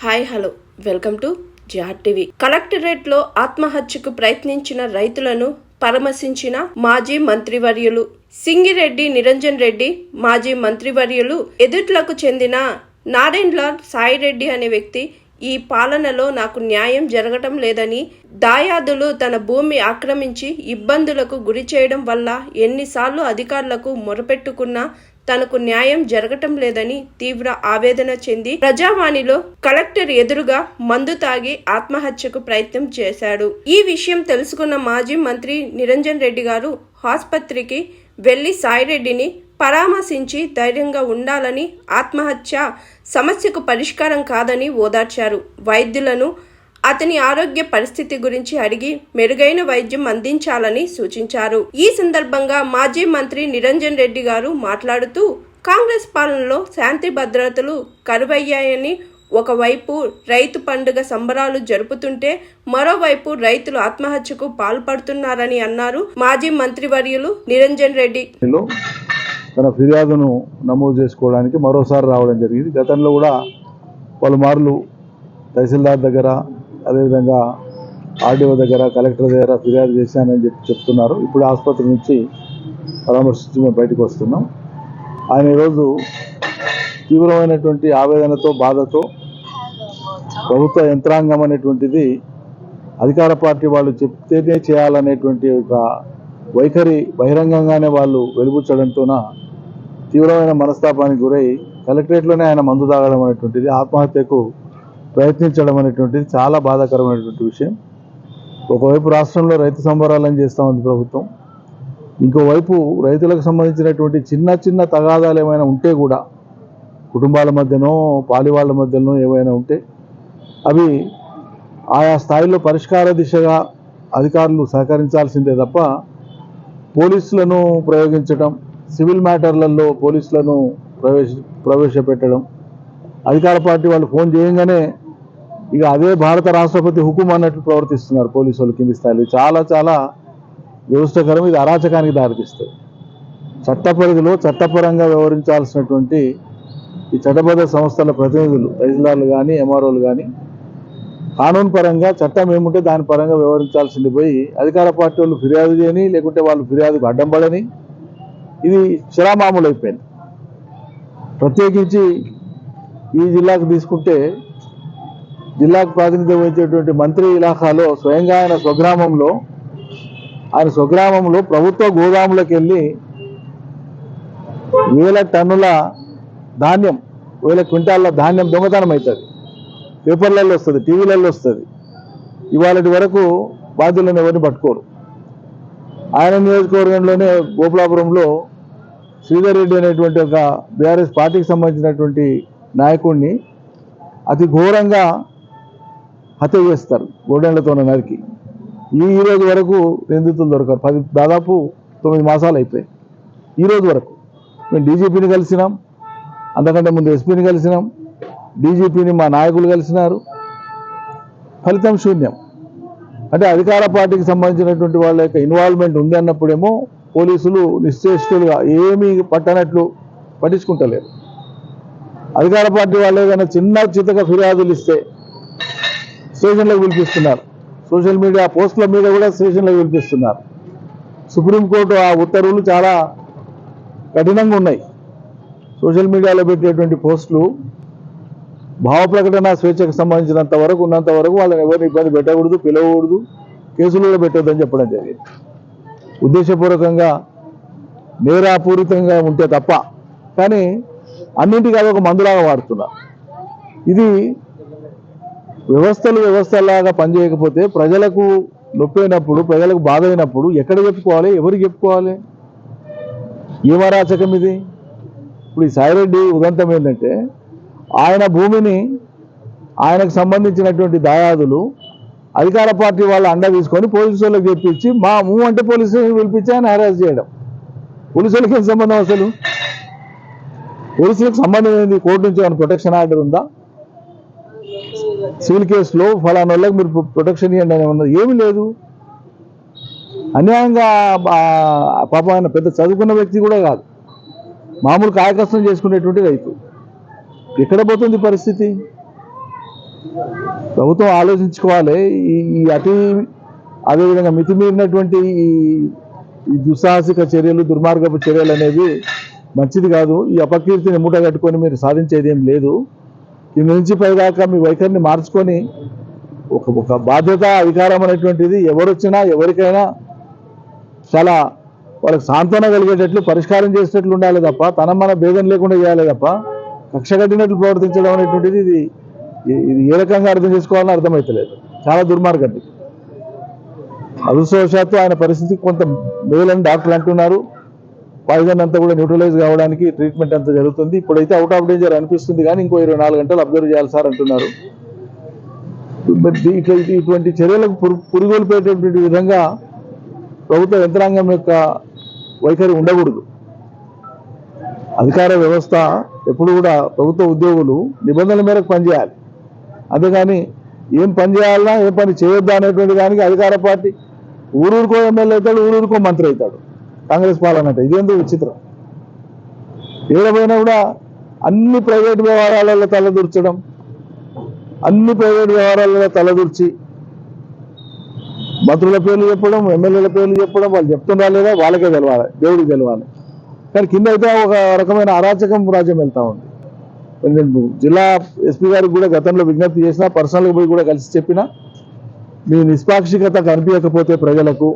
Hi hello welcome to GR TV. Collectorate లో ఆత్మహత్యకు ప్రయత్నించిన రైతులను పరామర్శించిన మాజీ మంత్రివర్యులు సింగిరెడ్డి నిరంజన్ రెడ్డి. మాజీ మంత్రివర్యులు ఎదుట్లకు చెందిన నాదెండ్ల సాయిరెడ్డి అనే వ్యక్తి ఈ పాలనలో నాకు న్యాయం జరగటం లేదని, దాయాదులు తన భూమి ఆక్రమించి ఇబ్బందులకు గురి చేయడం వల్ల ఎన్నిసార్లు అధికారులకు మొరపెట్టుకున్నా తనకు న్యాయం జరగటం లేదని తీవ్ర ఆవేదన చెంది ప్రజావాణిలో కలెక్టర్ ఎదురుగా మందు తాగి ఆత్మహత్యకు ప్రయత్నం చేశాడు. ఈ విషయం తెలుసుకున్న మాజీ మంత్రి నిరంజన్ రెడ్డి గారు ఆసుపత్రికి వెళ్లి సాయిరెడ్డిని పరామర్శించి ధైర్యంగా ఉండాలని, ఆత్మహత్య సమస్యకు పరిష్కారం కాదని ఓదార్చారు. వైద్యులను అతని ఆరోగ్య పరిస్థితి గురించి అడిగి మెరుగైన వైద్యం అందించాలని సూచించారు. ఈ సందర్భంగా మాజీ మంత్రి నిరంజన్ రెడ్డి గారు మాట్లాడుతూ, కాంగ్రెస్ పాలనలో శాంతి భద్రతలు కరువయ్యాయని, ఒకవైపు రైతు పండుగ సంబరాలు జరుపుతుంటే మరోవైపు రైతులు ఆత్మహత్యకు పాల్పడుతున్నారని అన్నారు. మాజీ మంత్రివర్యులు నిరంజన్ రెడ్డి తన ఫిర్యాదును నమోదు చేసుకోవడానికి మరోసారి రావడం జరిగింది. గతంలో కూడా పలుమార్లు తహసీల్దార్ దగ్గర, అదేవిధంగా ఆర్డీఓ దగ్గర, కలెక్టర్ దగ్గర ఫిర్యాదు చేశానని చెప్తున్నారు. ఇప్పుడు ఆసుపత్రి నుంచి పరామర్శించి మేము బయటకు వస్తున్నాం. ఆయన ఈరోజు తీవ్రమైనటువంటి ఆవేదనతో, బాధతో ప్రభుత్వ యంత్రాంగం అనేటువంటిది అధికార పార్టీ వాళ్ళు చెప్తేనే చేయాలనేటువంటి ఒక వైఖరి బహిరంగంగానే వాళ్ళు వెలుబుచ్చడంతోన తీవ్రమైన మనస్తాపానికి గురై కలెక్టరేట్లోనే ఆయన మందు తాగడం అనేటువంటిది, ఆత్మహత్యకు ప్రయత్నించడం అనేటువంటిది చాలా బాధాకరమైనటువంటి విషయం. ఒకవైపు రాష్ట్రంలో రైతు సంబరాలను చేస్తూ ఉంది ప్రభుత్వం, ఇంకోవైపు రైతులకు సంబంధించినటువంటి చిన్న చిన్న తగాదాలు ఏమైనా ఉంటే కూడా, కుటుంబాల మధ్యనో పాలివాళ్ల మధ్యనో ఏమైనా ఉంటే అవి ఆయా స్థాయిలో పరిష్కార దిశగా అధికారులు సహకరించాల్సిందే తప్ప పోలీసులను ప్రయోగించడం, సివిల్ మ్యాటర్లలో పోలీసులను ప్రవేశపెట్టడం, అధికార పార్టీ వాళ్ళు ఫోన్ చేయంగానే ఇక అదే భారత రాష్ట్రపతి హుకుం అన్నట్లు ప్రవర్తిస్తున్నారు పోలీసు వాళ్ళు కింది స్థాయిలో. చాలా చాలా దురదృష్టకరం. ఇది అరాచకానికి దారితీస్తుంది. చట్ట పరిధిలో చట్టపరంగా వ్యవహరించాల్సినటువంటి ఈ చట్టబద్ధ సంస్థల ప్రతినిధులు, తహసీల్దార్లు కానీ, ఎంఆర్ఓలు కానీ, కానూన్ పరంగా చట్టం ఏముంటే దాని పరంగా వ్యవహరించాల్సింది పోయి అధికార పార్టీ వాళ్ళు ఫిర్యాదు చేయని, లేకుంటే వాళ్ళు ఫిర్యాదుకు అడ్డం పడని, ఇది శిలామామూలు అయిపోయింది. ప్రత్యేకించి ఈ జిల్లాకు తీసుకుంటే, జిల్లాకు ప్రాతినిధ్యం వహించేటువంటి మంత్రి ఇలాఖాలో స్వయంగా ఆయన స్వగ్రామంలో ప్రభుత్వ గోదాములకు వెళ్ళి 1000 టన్నుల ధాన్యం, 1000 క్వింటాళ్ళ ధాన్యం దొంగతనం అవుతుంది. పేపర్లలో వస్తుంది, టీవీలలో వస్తుంది. ఇవాళటి వరకు బాధ్యులను ఎవరిని పట్టుకోరు. ఆయన నియోజకవర్గంలోనే గోపులాపురంలో శ్రీధర్ రెడ్డి అనేటువంటి ఒక బీఆర్ఎస్ పార్టీకి సంబంధించినటువంటి నాయకుడిని అతి ఘోరంగా హత్య చేస్తారు, గోడెళ్లతో నరికి. ఈ రోజు వరకు నిందితులు దొరకరు. దాదాపు 9 మాసాలు అయిపోయాయి. ఈ రోజు వరకు మేము డీజీపీని కలిసినాం, అంతకంటే ముందు ఎస్పీని కలిసినాం, డీజీపీని మా నాయకులు కలిసినారు. ఫలితం శూన్యం. అంటే అధికార పార్టీకి సంబంధించినటువంటి వాళ్ళ యొక్క ఇన్వాల్వ్మెంట్ ఉంది అన్నప్పుడేమో పోలీసులు నిశ్చేష్టులుగా ఏమీ పట్టనట్లు పట్టించుకుంటలేరు. అధికార పార్టీ వాళ్ళు ఏదైనా చిన్న చితక ఫిర్యాదులు ఇస్తే స్టేషన్లకు పిలిపిస్తున్నారు. సోషల్ మీడియా పోస్టుల మీద కూడా స్టేషన్లకు పిలిపిస్తున్నారు. సుప్రీంకోర్టు ఆ ఉత్తర్వులు చాలా కఠినంగా ఉన్నాయి. సోషల్ మీడియాలో పెట్టేటువంటి పోస్టులు భావ ప్రకటన స్వేచ్ఛకు సంబంధించినంత వరకు ఉన్నంత వరకు వాళ్ళని ఎవరిని ఇబ్బంది పెట్టకూడదు, పిలవకూడదు, కేసులు కూడా పెట్టొద్దని చెప్పడం జరిగింది. ఉద్దేశపూర్వకంగా నేరాపూరితంగా ఉంటే తప్ప. కానీ అన్నింటికీ అదొక మందులాగా వాడుతున్నారు. ఇది వ్యవస్థలాగా పనిచేయకపోతే, ప్రజలకు నొప్పైనప్పుడు, ప్రజలకు బాధ అయినప్పుడు ఎక్కడ చెప్పుకోవాలి, ఎవరికి చెప్పుకోవాలి? ఏం అరాచకం ఇది? ఇప్పుడు ఈ సాయిరెడ్డి ఉదంతం ఏంటంటే, ఆయన భూమిని ఆయనకు సంబంధించినటువంటి దాయాదులు అధికార పార్టీ వాళ్ళ అండ తీసుకొని పోలీసు వాళ్ళకి చెప్పించి, మా అంటే పోలీసు వాళ్ళకి పిలిపించి ఆయన హెరాస్ చేయడం. పోలీసు వాళ్ళకి ఏం సంబంధం? అసలు పోలీసులకు సంబంధం ఏంది? కోర్టు నుంచి ఏమైనా ప్రొటెక్షన్ ఆర్డర్ ఉందా? సివిల్ కేసులో ఫలానా వాళ్ళకి మీరు ప్రొటెక్షన్ ఇవ్వండి అని ఉన్నది ఏమీ లేదు. అన్యాయంగా పాపం ఆయన పెద్ద చదువుకున్న వ్యక్తి కూడా కాదు, మామూలు కాయకష్టం చేసుకునేటువంటి రైతు. ఎక్కడ పోతుంది పరిస్థితి? ప్రభుత్వం ఆలోచించుకోవాలి. ఈ అదేవిధంగా మితిమీరినటువంటి ఈ దుస్సాహసిక చర్యలు, దుర్మార్గపు చర్యలు అనేవి మంచిది కాదు. ఈ అపకీర్తిని మూట కట్టుకొని మీరు సాధించేది ఏం లేదు. కింద నుంచి పైదాకా మీ వైఖరిని మార్చుకొని ఒక బాధ్యత, అధికారం అనేటువంటిది ఎవరొచ్చినా ఎవరికైనా చాలా వాళ్ళకి సాంత్వన కలిగేటట్లు పరిష్కారం చేసేటట్లు ఉండాలి తప్ప మన భేదం లేకుండా చేయాలి తప్ప కక్ష కట్టినట్లు ప్రవర్తించడం అనేటువంటిది ఇది ఏ రకంగా అర్థం చేసుకోవాలని అర్థమవుతలేదు. చాలా దుర్మార్గం. అదృష్టవశాత్తు ఆయన పరిస్థితి కొంత మేలని డాక్టర్లు అంటున్నారు. పాయిజన్ అంతా కూడా న్యూట్రలైజ్ కావడానికి ట్రీట్మెంట్ అంతా జరుగుతుంది. ఇప్పుడైతే అవుట్ ఆఫ్ డేంజర్ అనిపిస్తుంది, కానీ ఇంకో 24 గంటలు అబ్జర్వ్ చేయాలి సార్ అంటున్నారు. ఇటువంటి చర్యలకు పురిగొల్పేటటువంటి విధంగా ప్రభుత్వ యంత్రాంగం యొక్క వైఖరి ఉండకూడదు. అధికార వ్యవస్థ ఎప్పుడు కూడా ప్రభుత్వ ఉద్యోగులు నిబంధనల మేరకు పనిచేయాలి. అంతేగాని ఏం పని చేయాలన్నా ఏం పని చేయొద్దా అనేటువంటి దానికి అధికార పార్టీ ఊరూరుకో ఎమ్మెల్యే అవుతాడు, ఊరూరుకో మంత్రి అవుతాడు. కాంగ్రెస్ పాలన అంటే ఇదేందో విచిత్రం. ఏడమైనా కూడా అన్ని ప్రైవేట్ వ్యవహారాలలో తలదూర్చడం, అన్ని ప్రైవేట్ వ్యవహారాలలో తలదూర్చి మంత్రుల పేర్లు చెప్పడం, ఎమ్మెల్యేల పేర్లు చెప్పడం, వాళ్ళు చెప్తున్నా లేదా వాళ్ళకే తెలవాలి, దేవుడికి తెలవాలి. కానీ కింద అయితే ఒక రకమైన అరాచకం రాజ్యం వెళ్తా ఉంది. నేను జిల్లా ఎస్పీ గారికి కూడా గతంలో విజ్ఞప్తి చేసినా, పర్సనల్గా పోయి కూడా కలిసి చెప్పినా, మీ నిష్పాక్షికత కనిపించకపోతే ప్రజలకు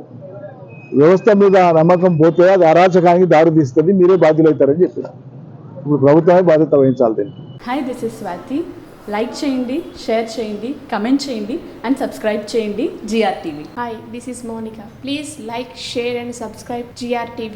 వ్యవస్థ మీద నమ్మకం పోతే అది అరాచకానికి దారి తీస్తుంది, మీరే బాధ్యులవుతారని చెప్పిన. ఇప్పుడు ప్రభుత్వమే బాధ్యత వహించాలి దీనికి. Hi, this is Swathi. Like చేయండి, షేర్ చేయండి, కమెంట్ చేయండి అండ్ సబ్స్క్రైబ్ చేయండి GRTV. Hi, this is Monica. Please like, share and subscribe GRTV.